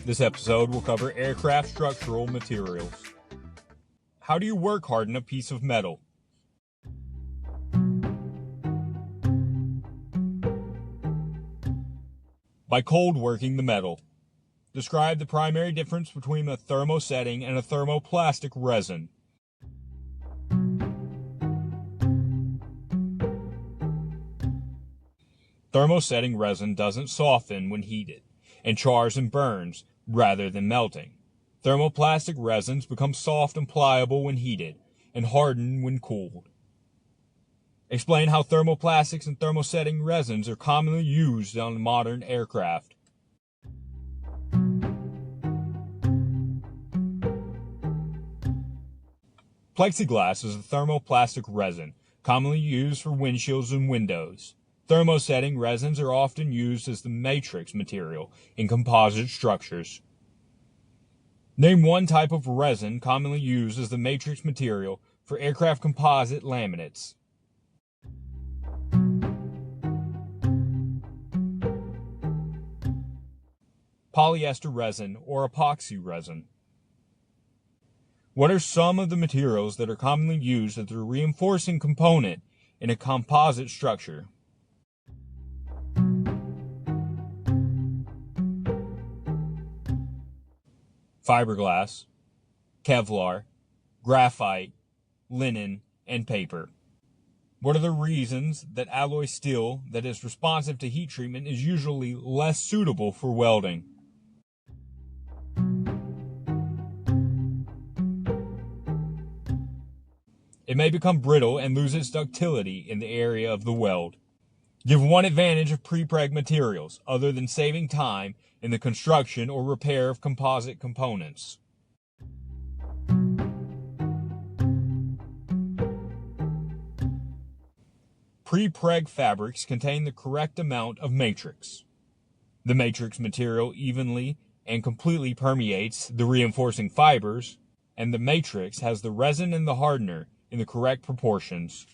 This episode will cover aircraft structural materials. How do you work harden a piece of metal? By cold working the metal. Describe the primary difference between a thermosetting and a thermoplastic resin. Thermosetting resin doesn't soften when heated, and chars and burns rather than melting. Thermoplastic resins become soft and pliable when heated, and harden when cooled. Explain how thermoplastics and thermosetting resins are commonly used on modern aircraft. Plexiglass is a thermoplastic resin, commonly used for windshields and windows. Thermosetting resins are often used as the matrix material in composite structures. Name one type of resin commonly used as the matrix material for aircraft composite laminates. Polyester resin or epoxy resin. What are some of the materials that are commonly used as the reinforcing component in a composite structure? Fiberglass, Kevlar, graphite, linen, and paper. What are the reasons that alloy steel that is responsive to heat treatment is usually less suitable for welding? It may become brittle and lose its ductility in the area of the weld. Give one advantage of prepreg materials, other than saving time in the construction or repair of composite components. Prepreg fabrics contain the correct amount of matrix. The matrix material evenly and completely permeates the reinforcing fibers, and the matrix has the resin and the hardener in the correct proportions.